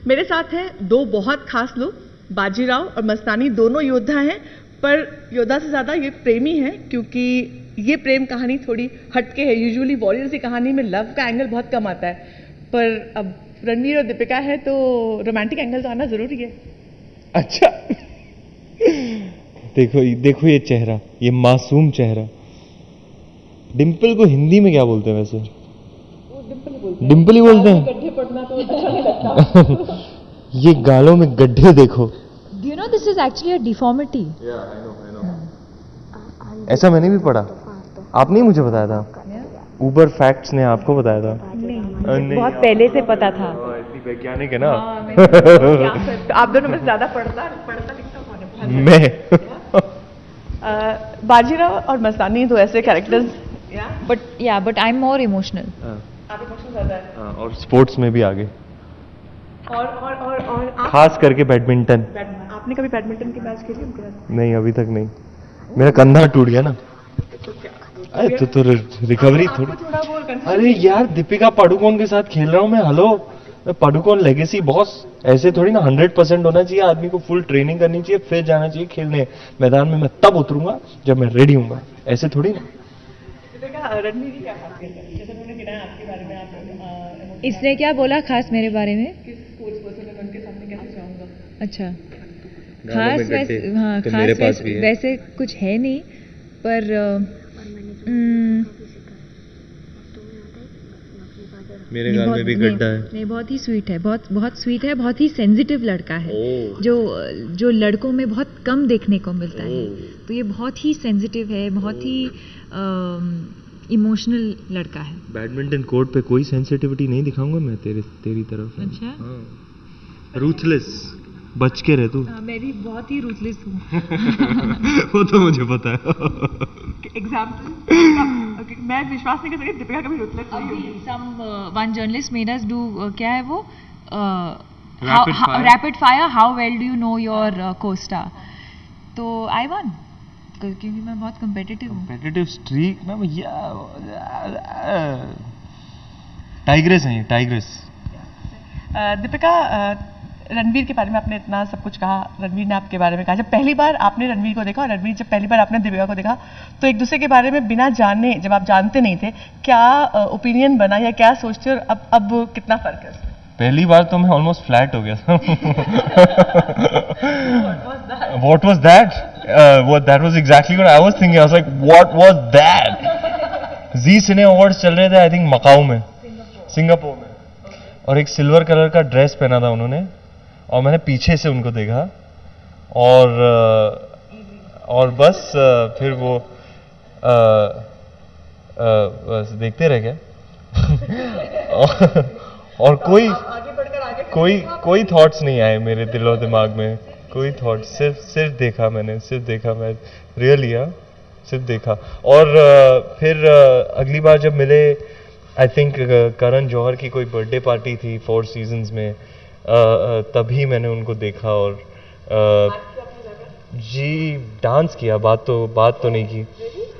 मेरे साथ हैं दो बहुत खास लोग, बाजीराव और मस्तानी दोनों योद्धा हैं, पर योद्धा से ज़्यादा ये प्रेमी हैं, क्योंकि ये प्रेम कहानी थोड़ी हटके है। यूजुअली वॉरियर्स की कहानी में लव का एंगल बहुत कम आता है, पर अब रणवीर और दीपिका है तो रोमांटिक एंगल तो आना ज़रूरी है। अच्छा देखो ये चेहरा, ये मासूम चेहरा। डिम्पल को हिंदी में क्या बोलते हैं वैसे? डिम्पल ही बोलते हैं। गड्ढे पड़ना तो अच्छा नहीं लगता। ये गालों में गड्ढे देखो। Do you know this is actually a deformity? Yeah, I know. ऐसा मैंने भी पढ़ा। आपने ही मुझे बताया था। ऊबर फैक्ट्स ने आपको बताया था? नहीं, बहुत पहले से पता था। ऐसी वैज्ञानिक है ना। तो आप दोनों में ज्यादा पढ़ता लिखता कौन है? मैं। बाजीराव और मस्तानी तो ऐसे characters, But I'm more emotional. आप इमोशनल ज्यादा है। और स्पोर्ट्स में भी आगे, और आप खास करके बैडमिंटन। आपने कभी बैडमिंटन की मैच खेली उनके साथ? नहीं, अभी तक नहीं। मेरा कंधा टूट गया ना। अरे तो रिकवरी थोड़ी। अरे यार, दीपिका पाडुकोण के साथ खेल रहा हूँ मैं। Hello, Padukone legacy boss. ऐसे थोड़ी ना 100% होना चाहिए आदमी को। फुल ट्रेनिंग करनी चाहिए, फिर जाना चाहिए खेलने मैदान में। मैं तब उतरूंगा जब मैं रेडी हूँ। ऐसे थोड़ी ना। रणवीर की क्या खासियत है? जैसे उन्होंने गिनाया आपके बारे में, आप इसने क्या बोला खास मेरे बारे में? किस स्पोर्ट्स पर्सन है उनके सामने कैसे जाऊंगा? अच्छा, खास वैसे, हाँ तो खास मेरे पास भी है। वैसे कुछ है नहीं, पर मेरे गाल में भी गड्ढा है। नहीं, बहुत ही स्वीट है, बहुत स्वीट है, बहुत ही सेंसिटिव लड़का है। जो लड़कों में बहुत कम देखने को मिलता है। तो ये बहुत ही सेंसिटिव है, बहुत ही इमोशनल लड़का है। बैडमिंटन कोर्ट पे कोई सेंसिटिविटी नहीं दिखाऊंगा मैं तेरी तरफ। अच्छा, रूथलेस, बच के रह तू। मैं भी बहुत ही रूथलेस हूँ। वो तो मुझे पता है। एग्जाम्पल मैं विश्वास नहीं कर सकती दीपिका कभी रूथलेस नहीं होगी। One journalist made us do, क्या है वो, Rapid fire. How well do you know your co-star. तो आई वन, क्योंकि मैं बहुत कम्पिटिटिव हूँ। कॉम्पिटिटिव स्ट्रीक ना भैया। टाइग्रेस है ये, टाइग्रेस। दीपिका, रणवीर के बारे में आपने इतना सब कुछ कहा, रणवीर ने आपके बारे में कहा। जब पहली बार आपने रणवीर को देखा और रणवीर जब पहली बार आपने दीपिका को देखा, तो एक दूसरे के बारे में बिना जाने, जब आप जानते नहीं थे, क्या ओपिनियन बना या क्या सोचते हो? और अब कितना फर्क है? पहली बार तो मैं ऑलमोस्ट फ्लैट हो गया था। What was that? That was exactly what I was thinking. I was like, what was that? Zee Cine Awards चल रहे थे, आई थिंक मकाऊ में, सिंगापुर में, और एक सिल्वर कलर का ड्रेस पहना था उन्होंने, और मैंने पीछे से उनको देखा, और बस फिर वो बस देखते रह गए। और कोई थॉट्स नहीं आए मेरे दिलो दिमाग में, कोई थॉट्स। सिर्फ देखा मैंने, मैं रियली, सिर्फ देखा। और फिर अगली बार जब मिले, आई थिंक करण जौहर की कोई बर्थडे पार्टी थी 4 सीजन्स में, तभी मैंने उनको देखा। और जी डांस किया, बात तो नहीं की।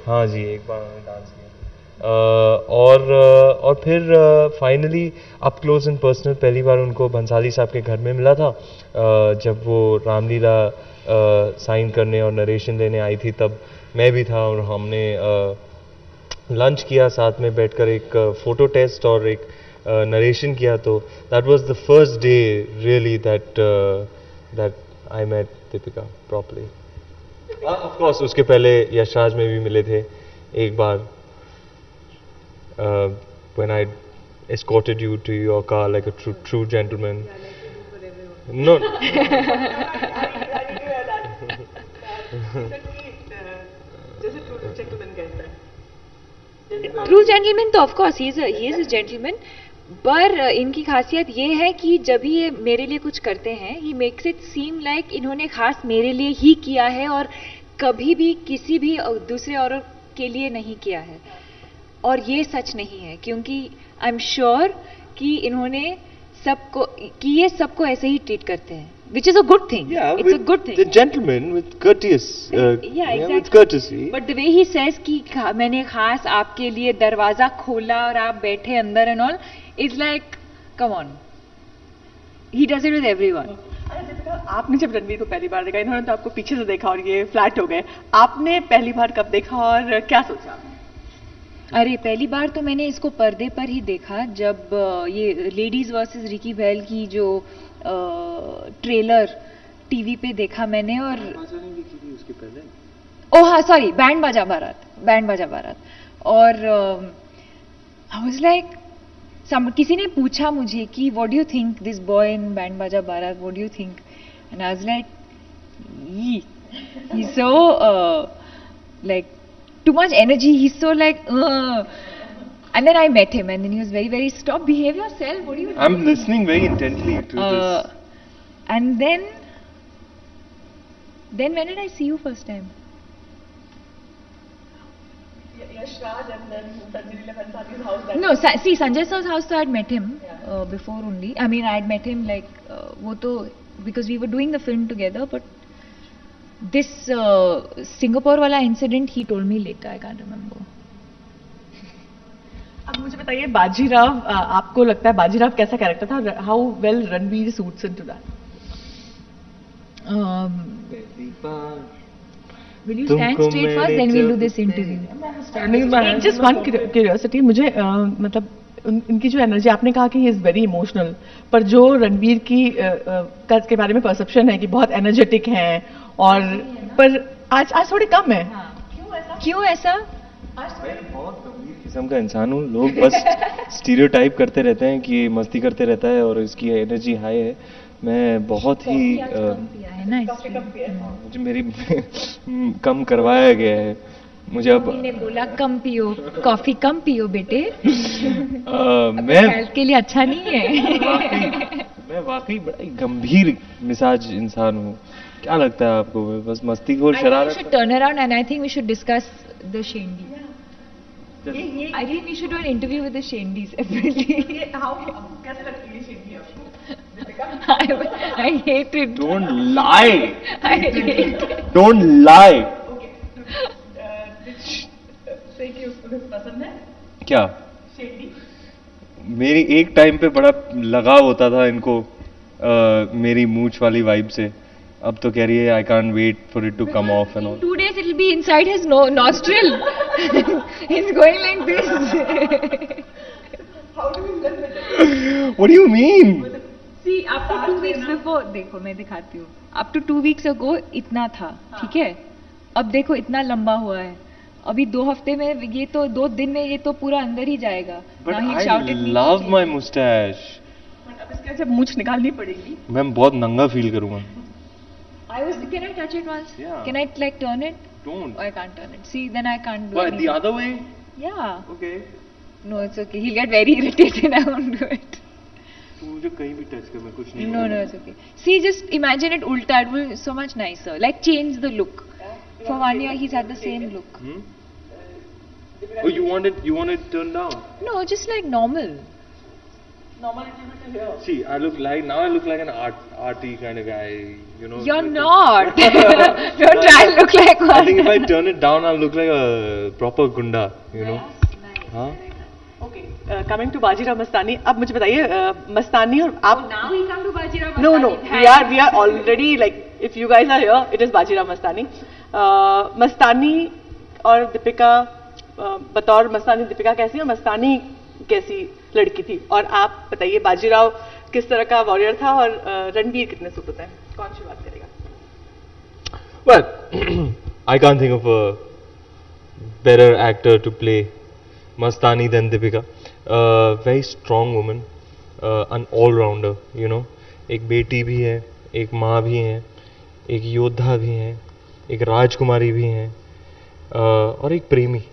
हाँ जी, एक बार मैंने डांस किया। और फिर finally up close and personal पहली बार उनको भंसाली साहब के घर में मिला था, जब वो रामलीला साइन करने और नरेशन देने आई थी। तब मैं भी था और हमने लंच किया साथ में बैठकर, एक फोटो टेस्ट और एक नरेशन किया। तो that was the first day really that I met Deepika properly. Of course उसके पहले यशराज में भी मिले थे एक बार, when I escorted you to your car like a true gentleman. No. True gentleman तो of course he is a gentleman, पर इनकी खासियत ये है कि जब भी ये मेरे लिए कुछ करते हैं, he makes it seem like इन्होंने खास मेरे लिए ही किया है और कभी भी किसी भी दूसरे औरत के लिए नहीं किया है। और ये सच नहीं है, क्योंकि आई एम श्योर कि इन्होंने ये सबको ऐसे ही ट्रीट करते हैं, which is a good thing. Yeah, it's a good thing. The gentleman with courteous. Yeah, exactly. With courtesy. But the way he says कि मैंने खास आपके लिए दरवाजा खोला और आप बैठे अंदर and all, it's like, come on. He does it with everyone. अच्छा दीपिका, आपने जब रणवीर को पहली बार देखा, इन्होंने तो आपको पीछे से देखा और ये फ्लैट हो गए, आपने पहली बार कब देखा और क्या सोचा आपने? अरे पहली बार तो मैंने इसको पर्दे पर ही देखा जब ये लेडीज वर्सेस रिकी बैल की जो ट्रेलर टीवी पे देखा मैंने। और उसके पहले ओह हाँ सॉरी, बैंड बाजा बारात। और आई वाज लाइक, किसी ने पूछा मुझे कि what do you think this boy in band बाजा बारात, what do you think, and I was like he so like too much energy, he's so like and then I met him and then he was very very, stop, behave yourself, what are you doing? I'm listening very intently to this. And then when did I see you first time? Yash Raj and then Sanjay Leela Bhansali's house. No, see Sanjay sir's house, so I had met him before only. I mean I had met him like wo to because we were doing the film together, but this Singapore wala incident he told me later, I can't remember. अब मुझे बताइए, बाजीराव, आपको लगता है बाजीराव कैसा character था? How well Ranveer suits into that? Will you stand straight first, then we'll do this interview. Just one curiosity, मुझे मतलब इनकी जो एनर्जी, आपने कहा कि ही इज वेरी इमोशनल, पर जो रणवीर की के बारे में परसेप्शन है कि बहुत एनर्जेटिक हैं, और पर आज थोड़ी कम है। क्यों ऐसा? मैं बहुत गंभीर किस्म का इंसान हूँ, लोग बस स्टीरियोटाइप करते रहते हैं कि मस्ती करते रहता है और इसकी एनर्जी हाई है। मैं बहुत ही मुझे मेरी कम करवाया गया है, मुझे अब ने बोला कम पियो, कॉफी कम पियो बेटे। मैं हेल्थ के लिए अच्छा नहीं है। मैं वाकई बड़ा ही गंभीर मिजाज इंसान हूँ। क्या लगता है आपको? बस मस्ती को शरारत। Turn around and I think we should discuss the shandy. I think we should do an interview with the Shendis separately. कैसे लगती है शेंडी आपको? I hate it. Don't lie. I hate it. Don't lie. से कि उसको पसंद है क्या? शेंडी। मेरी एक टाइम पे बड़ा लगाव होता था इनको मेरी मूंछ वाली वाइब से। अब तो कह रही है I can't wait for it to come off and all. 2 days it will be inside his nostril. He's going like this. How do you live with it? What do you mean? See, up to 2 weeks before, देखो मैं दिखाती हूँ, up to 2 weeks ago इतना था, ठीक है? अब देखो इतना लंबा हुआ है। अभी 2 हफ्ते में ये तो 2 दिन में ये तो पूरा अंदर ही जाएगा। But I love my mustache. अब इसके जब मूंछ निकालनी पड़ेगी, मैं बहुत नंगा फील करूँगा। Can I touch it once? Yeah. Can I like turn it? Don't. Oh, I can't turn it. See, then I can't do What, anything. the other way? Yeah. Okay. No, it's okay. He'll get very irritated. I won't do it. तू मुझे कहीं भी touch कर, मैं कुछ नहीं No, it's okay. See, just imagine it ulta. It will be so much nicer. Like change the look. For 1 year, he's had the same look. Oh, you want it turned down? No, just like normal. See, I look like an arty kind of guy, you know. You're not. Don't try to look like one. I think if I turn it down, I'll look like a proper gunda, you know. हाँ. Okay, coming to Bajirao Mastani, अब मुझे बताइए मस्तानी और आप। Now we come to Bajirao No, Mastani. we are already like, if you guys are here, it is Bajirao Mastani. मस्तानी और दीपिका, बतौर मस्तानी दीपिका कैसी है, मस्तानी कैसी लड़की थी? और आप बताइए बाजीराव किस तरह का वॉरियर था और रणवीर कितने सूट होते हैं? कौन सी बात करेगा? Well, I can't think of a better actor to play Mastani than Deepika. Very strong woman, an all-rounder, you know. एक बेटी भी है, एक माँ भी है, एक योद्धा भी है, एक राजकुमारी भी है, और एक प्रेमी,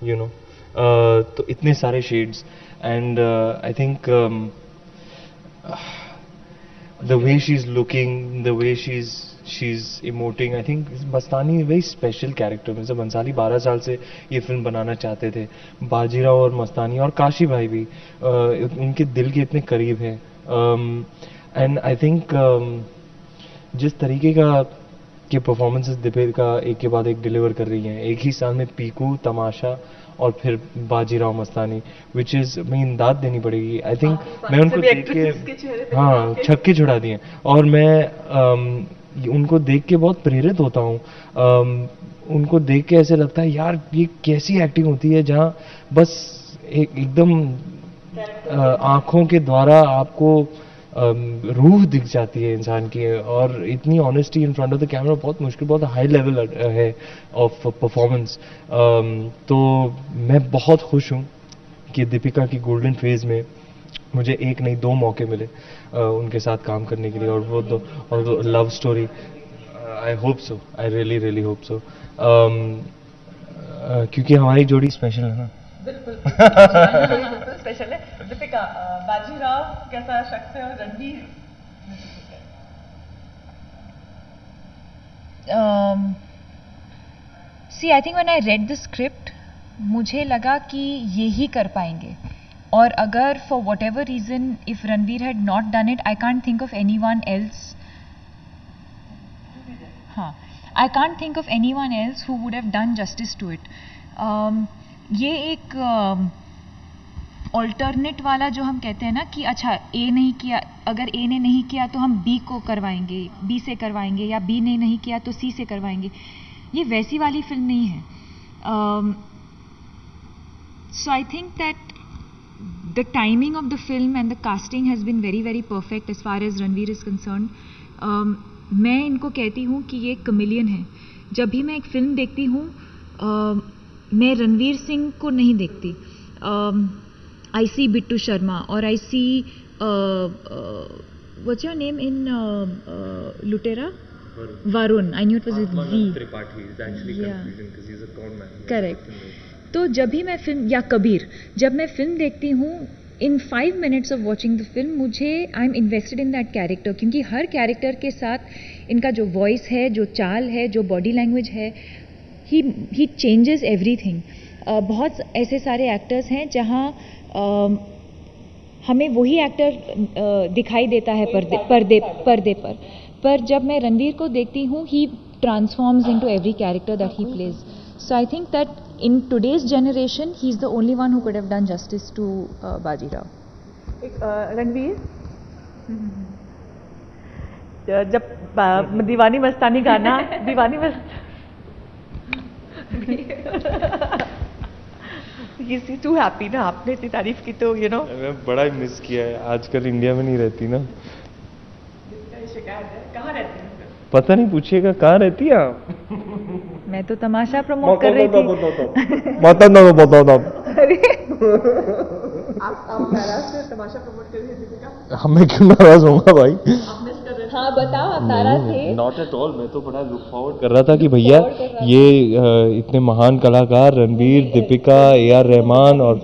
you know. तो इतने सारे shades, and I think the way she's looking, the way she's emoting, I think Mastani very special character। Mirza Bhansali 12 साल से ये फिल्म बनाना चाहते थे। बाजीराव और मस्तानी और काशी भाई भी उनके दिल के इतने करीब हैं। एंड आई थिंक जिस तरीके का के परफॉर्मेंसेस दीपिका एक के बाद एक डिलीवर कर रही हैं, एक ही साल में पीकू, तमाशा और फिर Bajirao Mastani, which is mean दाद देनी पड़ेगी। आई थिंक मैं उनको देख के हाँ छक्के छुड़ा दिए, और मैं उनको देख के बहुत प्रेरित होता हूँ। उनको देख के ऐसे लगता है यार ये कैसी एक्टिंग होती है जहाँ बस एकदम आँखों के द्वारा आपको रूह दिख जाती है इंसान की, और इतनी honesty in front of the camera बहुत मुश्किल, बहुत हाई लेवल है ऑफ परफॉर्मेंस। तो मैं बहुत खुश हूँ कि दीपिका की गोल्डन फेज में मुझे एक नहीं 2 मौके मिले उनके साथ काम करने के लिए, और वो दो love story. I hope so, I really really hope so, क्योंकि हमारी जोड़ी स्पेशल है ना। बिल्कुल स्पेशल है। दीपिका, बाजीराव कैसा शख्स है और Ranveer? See I think when I read the script मुझे लगा कि ये ही कर पाएंगे, और अगर for whatever reason if Ranveer had not done it, I can't think of anyone else. हाँ, I can't think of anyone else who would have done justice to it. ये एक ऑल्टरनेट वाला जो हम कहते हैं ना कि अच्छा ए नहीं किया, अगर ए ने नहीं किया तो हम बी को करवाएंगे, बी से करवाएंगे, या बी ने नहीं किया तो सी से करवाएंगे, ये वैसी वाली फिल्म नहीं है। So I think that the timing of the film and the casting has been very very perfect as far as Ranveer is concern. मैं इनको कहती हूँ कि ये कमिलियन है। जब भी मैं एक फिल्म देखती हूँ मैं रणवीर सिंह को नहीं देखती। आई सी बिट्टू शर्मा और I see what's your name in Lootera? Varun. I knew it was a V. Tripathi is actually confusing because he's a con man. Correct. तो जब भी मैं फिल्म, या कबीर, जब मैं फिल्म देखती हूँ इन 5 minutes of watching the film मुझे I am invested in that character, क्योंकि हर कैरेक्टर के साथ इनका जो वॉइस है, जो चाल है, जो बॉडी लैंग्वेज है, ही चेंजेस एवरीथिंग। बहुत ऐसे सारे एक्टर्स हैं जहाँ हमें वही एक्टर दिखाई देता है पर्दे पर जब मैं रणवीर को देखती हूँ he transforms into every character that he plays. So I think that in today's generation he is the only one who could have done justice to Bajirao. Ranveer, जब दीवानी मस्तानी गाना You see too happy ना, आपने इतनी तारीफ की तो मैं बड़ा ही मिस किया है। आजकल इंडिया में नहीं रहती ना। शिकायत है, कहाँ रहती है? पता नहीं, पूछिएगा कहाँ रहती है आप? मैं तो तमाशा प्रमोट कर रही थी। आप नाराज थे तमाशा प्रमोट कर रही थी दीपिका? हमें क्यों नाराज होगा भाई? आप मिस कर रहे थे? हाँ बताओ, आप नाराज थे? नॉट एट ऑल, मैं तो बड़ा लुक फॉरवर्ड कर रहा था कि भैया ये इतने महान कलाकार रणवीर, दीपिका, AR रहमान और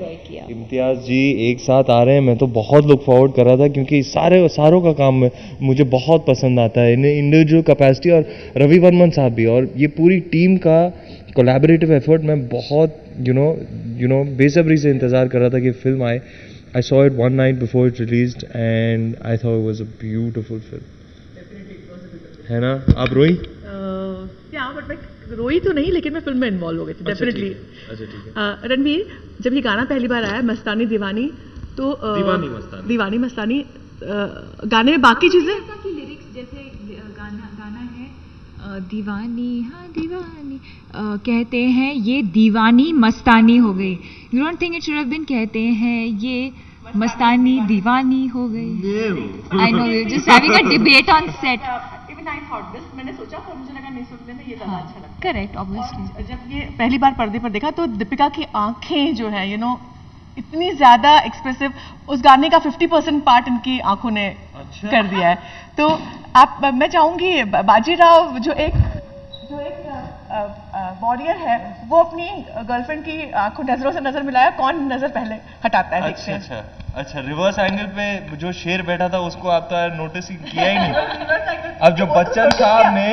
इम्तियाज जी एक साथ आ रहे हैं। मैं तो बहुत लुक फॉरवर्ड कर रहा था, क्योंकि सारों का काम मुझे बहुत पसंद आता है, इंडिविजुअल कैपेसिटी, और रवि वर्मन साहब भी, और ये पूरी टीम का कोलैबोरेटिव एफर्ट। मैं बहुत यू नो बेसब्री से इंतज़ार कर रहा था कि फिल्म आए। I saw it one night before it released and I thought it was a beautiful film. है ना? आप रोई? बट मैं रोई तो नहीं, लेकिन मैं फिल्म में इन्वॉल्व हो गई थी डेफिनेटली। अच्छा ठीक है। रणवीर, जब ये गाना पहली बार आया मस्तानी दीवानी, तो दीवानी मस्तानी गाने में बाकी चीजें की लिरिक्स, जैसे गाना है दीवानी, हाँ दीवानी, कहते हैं ये दीवानी मस्तानी हो गई। You don't think it should have been कहते हैं ये मस्तानी दीवानी हो गई? I know you just having a debate on set. Even I thought this, मैंने सोचा पर मुझे लगा नहीं, सुनने में ये ज़्यादा अच्छा लगा। Correct, obviously. जब ये पहली बार पर्दे पर देखा तो दीपिका की आंखें जो है इतनी ज्यादा एक्सप्रेसिव, उस गाने का 50% पार्ट इनकी आंखों ने कर दिया है। तो मैं चाहूंगी बाजीराव जो एक वॉरियर है, वो अपनी गर्लफ्रेंड की आंखों नजरों से नजर मिलाया, कौन नजर पहले हटाता है? अच्छा, रिवर्स एंगल पे जो शेर बैठा था उसको आप तो नोटिस ही किया ही नहीं। अब जो बच्चन साहब ने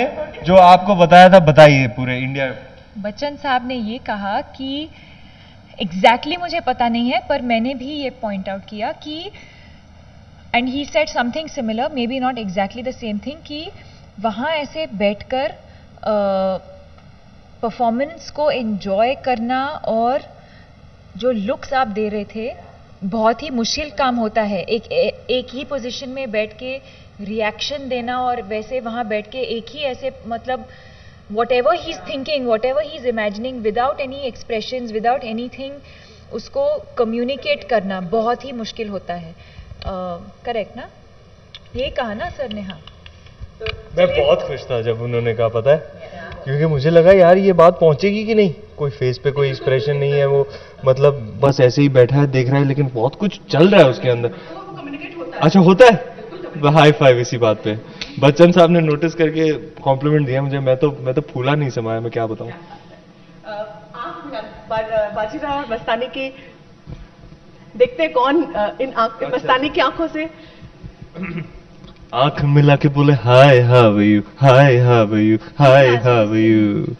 जो आपको बताया था, बताइए पूरे इंडिया। बच्चन साहब ने ये कहा कि एग्जैक्टली मुझे पता नहीं है, पर मैंने भी ये पॉइंट आउट किया कि and he said something similar, may be not exactly the same thing, कि वहाँ ऐसे बैठकर परफॉर्मेंस को एंजॉय करना और जो लुक्स आप दे रहे थे, बहुत ही मुश्किल काम होता है एक ही पोजीशन में बैठ के रिएक्शन देना, और वैसे वहाँ बैठ के एक ही ऐसे मतलब whatever he's thinking, whatever he's imagining, without any expressions, without anything, उसको communicate करना बहुत ही मुश्किल होता है। करेक्ट ना? ये कहा ना सर ने? हाँ, मैं बहुत खुश था जब उन्होंने कहा, पता है, क्योंकि मुझे लगा यार ये बात पहुंचेगी कि नहीं, कोई फेस पे कोई एक्सप्रेशन नहीं है, वो मतलब बस ऐसे ही बैठा है देख रहा है, लेकिन बहुत कुछ चल रहा है उसके अंदर। अच्छा होता है, हाई फाइव इसी बात पे। बच्चन साहब ने नोटिस करके कॉम्प्लीमेंट दिया मुझे, मैं तो फूला नहीं समाया, मैं क्या बताऊं। बाजीराव और मस्तानी की देखते कौन इन मस्तानी की आंखों से आंख मिला के बोले hi how are you, hi how are you, hi how are you.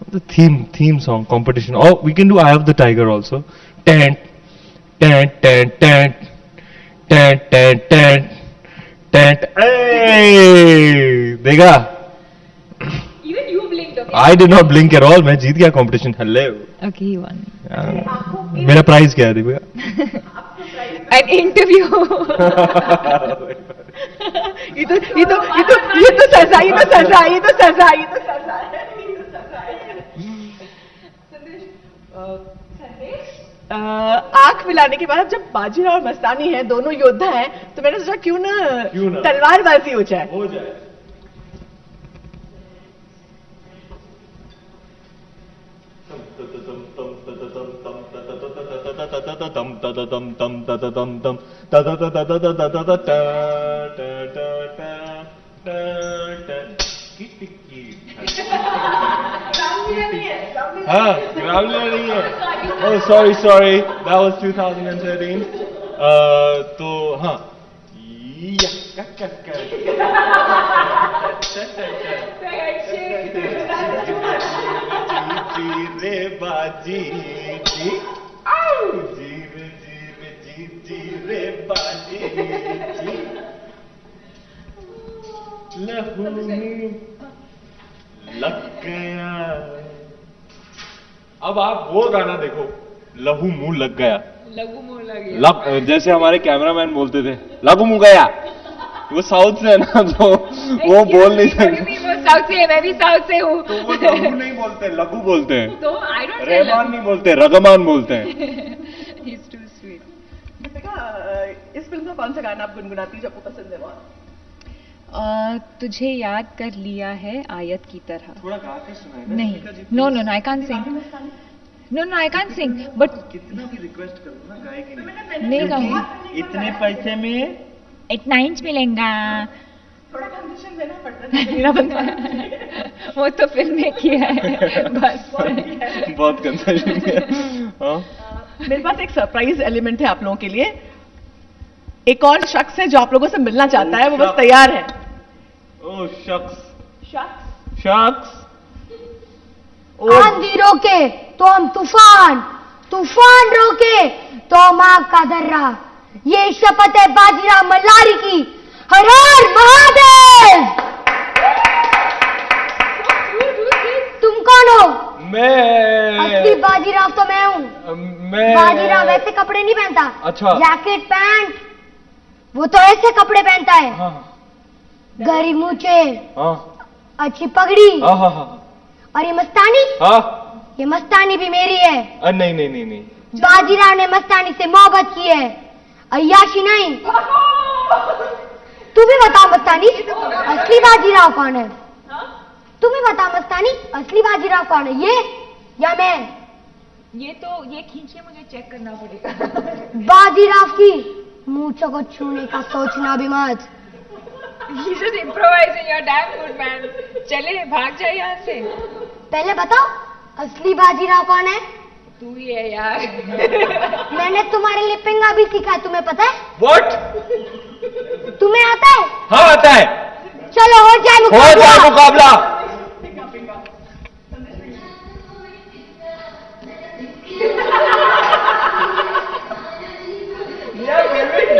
The theme song competition. Oh, we can do Eye of the Tiger also. Tan, tan, tan, tan, tan, tan, tan, tan. Hey, देखा? even you blinked, okay? I did not blink at all. मैं जीत गया competition. Hello. Okay, he won. मेरा prize क्या है Deepika? An interview. ये तो सजा है। आंख मिलाने के बाद जब बाजीराव और मस्तानी है, दोनों योद्धा हैं, तो मैंने सोचा क्यों ना तलवारबाजी हो जाए। हाँ, ग्रामीण नहीं है। Oh, sorry, that was 2013. तो हाँ, रे बाजी जी, जी रे बाजी जी, लहू लग गया। अब आप वो गाना देखो, लहू मुंह लग गया। लघु मुंह लग गया। जैसे हमारे कैमरामैन बोलते थे, लघु मुंह गया। वो साउथ से है ना, तो वो बोल नहीं सकते। वो साउथ से है, मैं भी साउथ से हूँ। तो वो लघु नहीं बोलते, लघु बोलते हैं। तो I don't say रहमान नहीं बोलते, रगमान बोलते हैं। He's too sweet. इस फिल्म का कौन सा गाना आप गुनगुनाती जो आपको पसंद है बहुत? तुझे याद कर लिया है आयत की तरह। थोड़ा गा के सुनाइए। नहीं, no, I can't sing. No, I can't sing. But कितना भी रिक्वेस्ट करो ना, गाएगी नहीं। नहीं गाऊंगी। इतने पैसे में इतना इंच मिलेगा। थोड़ा कंसेशन देना पड़ता है। वो तो फिल्म में किया है बस। बहुत कंसेशन किया। मेरे पास एक सरप्राइज एलिमेंट है आप लोगों के लिए। एक और शख्स है जो आप लोगों से मिलना चाहता है, वो बस तैयार है। ओ शख्स। आंधी रोके तो हम तूफान, तूफान रोके तो हम आग का दर्रा। ये शपथ है बाजीराव मल्लारी की। हर हर महादेव। तुम कौन हो? मैं असली बाजीराव तो मैं हूँ। बाजीराव वैसे कपड़े नहीं पहनता। अच्छा। जैकेट पैंट, वो तो ऐसे कपड़े पहनता है। हाँ। गहरी मूछे, हाँ। अच्छी पगड़ी। हाँ। और ये मस्तानी, हाँ। ये मस्तानी भी मेरी है। नहीं। बाजीराव ने मस्तानी से मोहब्बत की है, अय्याशी नहीं। तू भी बता मस्तानी, असली बाजीराव कौन है? तुम ही बता मस्तानी, असली बाजीराव कौन है, ये या मैं? ये खींच के मुझे चेक करना पड़ेगा। बाजीराव की मूंछों को छूने का सोचना भी मत। He's just improvising. You're damn good, man. चले भाग जाए यहाँ से। पहले बताओ असली बाजीराव कौन है? तू ही है यार। मैंने तुम्हारे लिए पिंगा भी सीखा है, तुम्हें पता है? What? तुम्हें आता है? हाँ आता है। चलो हो जाए मुकाबला।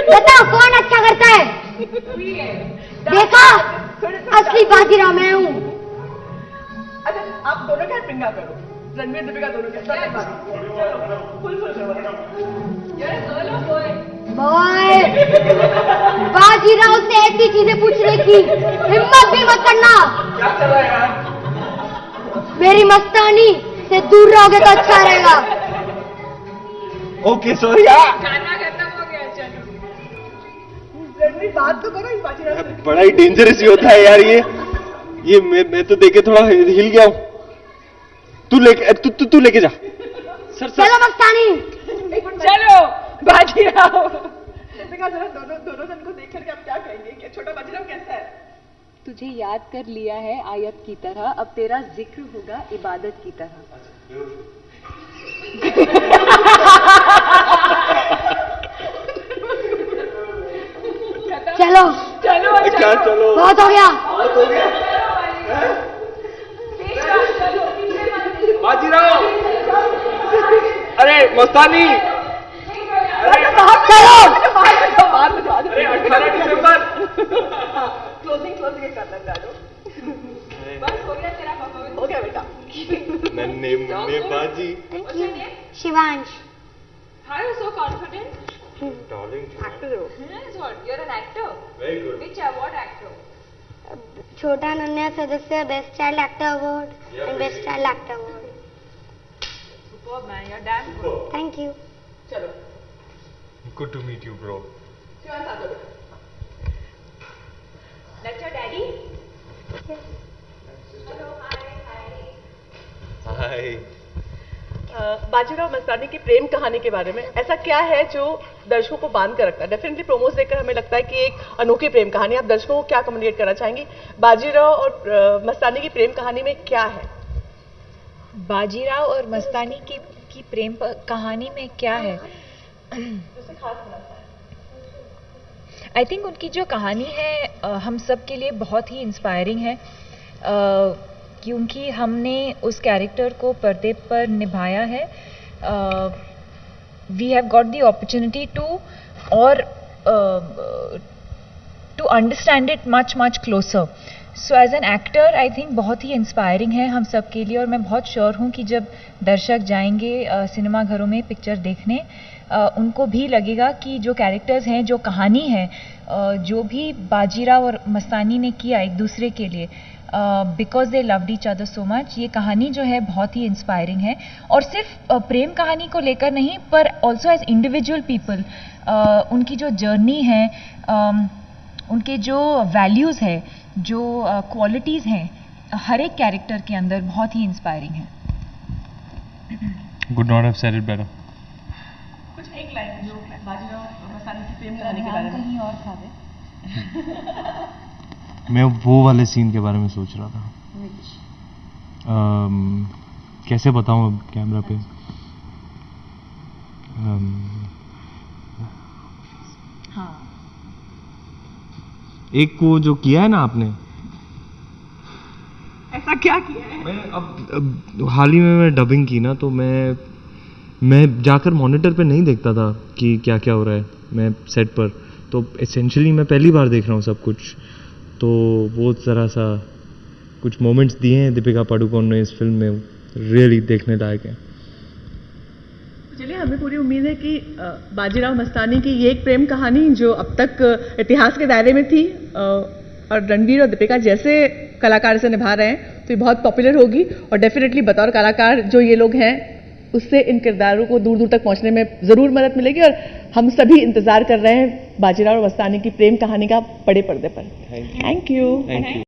बताओ कौन अच्छा करता है? देखा, असली बाजीराव मैं हूँ। अच्छा, आप दोनों क्या पिंगा करो। रणवीर दीपिका दोनों के फुल बॉय, बाजीराव से ऐसी चीजें पूछने की हिम्मत भी मत करना। क्या चल रहा है यार? मेरी मस्तानी से दूर रहोगे तो अच्छा रहेगा। ओके सॉरी यार, गाना खत्म हो गया, चलो। रणवीर बात तो करो इस बाजीराव से। बड़ा ही डेंजरस ही होता है यार ये मैं तो देखे थोड़ा हिल गया हूँ। तू लेके जा। सर चलो मस्तानी। चलो बाजीराव। दीपिका जरा दोनों जन को देख करके आप क्या कहेंगे कि छोटा बाजीराव कैसा है? तुझे याद कर लिया है आयत की तरह, अब तेरा जिक्र होगा इबादत की तरह। चलो क्या चलो, बहुत हो गया। बाजीराव, अरे मस्तानी, चलो अरे 18 दिसंबर। क्लोजिंग कर लेते हैं। बस हो गया तेरा परफॉर्मेंस, हो गया बेटा। नन्हे मुन्ने बाजी। Shivansh. How are you so confident? Darling. Actor हो। Yes, what? You're an actor. Very good. Which award actor? छोटा नन्हा सदस्य best child actor award and best child actor award. Superb man, you're damn good. Thank you. चलो Good to meet you, bro. Shivan साथ हो गया। That's your daddy? Hi. Bajirao Mastani की प्रेम कहानी के बारे में ऐसा क्या है जो दर्शकों को बांध कर रखता है? डेफिनेटली प्रोमोस देखकर हमें लगता है कि एक अनोखी प्रेम कहानी। आप दर्शकों को क्या कम्युनिकेट करना चाहेंगी? बाजीराव और मस्तानी की प्रेम कहानी में क्या है? बाजीराव और मस्तानी की प्रेम कहानी में क्या है? उसे खास बनाता है। आई थिंक उनकी जो कहानी है हम सब के लिए बहुत ही इंस्पायरिंग है, क्योंकि हमने उस कैरेक्टर को पर्दे पर निभाया है। We have got the opportunity to understand it much closer. So as an actor I think बहुत ही इंस्पायरिंग है हम सब के लिए, और मैं बहुत श्योर हूँ कि जब दर्शक जाएंगे सिनेमा घरों में पिक्चर देखने, उनको भी लगेगा कि जो कैरेक्टर्स हैं, जो कहानी है, जो भी बाजीराव और मस्तानी ने किया एक दूसरे के लिए, because they loved each other so much, ये कहानी जो है बहुत ही इंस्पायरिंग है। और सिर्फ प्रेम कहानी को लेकर नहीं, पर ऑल्सो एज इंडिविजुअल पीपल, उनकी जो जर्नी है, उनके जो वैल्यूज़ है, जो क्वालिटीज़ हैं, हर एक कैरेक्टर के अंदर बहुत ही इंस्पायरिंग है। Could not have said it better. कुछ एक लाइन जो बाजीराव और मस्तानी की प्रेम कहानी के बारे में। कहीं और था वे। मैं वो वाले सीन के बारे में सोच रहा था। कैसे बताऊं अब कैमरा पे? हाँ, एक वो जो किया है ना आपने, ऐसा क्या किया है? मैं अब हाल ही में मैं डबिंग की ना, तो मैं जाकर मॉनिटर पे नहीं देखता था कि क्या क्या हो रहा है मैं सेट पर, तो एसेंशियली मैं पहली बार देख रहा हूँ सब कुछ। तो वो ज़रा सा कुछ मोमेंट्स दिए हैं दीपिका पादुकोण ने इस फिल्म में, रियली देखने लायक है। चलिए, हमें पूरी उम्मीद है कि बाजीराव मस्तानी की ये एक प्रेम कहानी जो अब तक इतिहास के दायरे में थी, और रणवीर और दीपिका जैसे कलाकार से निभा रहे हैं, तो ये बहुत पॉपुलर होगी। और डेफिनेटली बतौर कलाकार जो ये लोग हैं, उससे इन किरदारों को दूर दूर तक पहुंचने में ज़रूर मदद मिलेगी। और हम सभी इंतज़ार कर रहे हैं बाजीराव और मस्तानी की प्रेम कहानी का बड़े पर्दे पर। Thank you.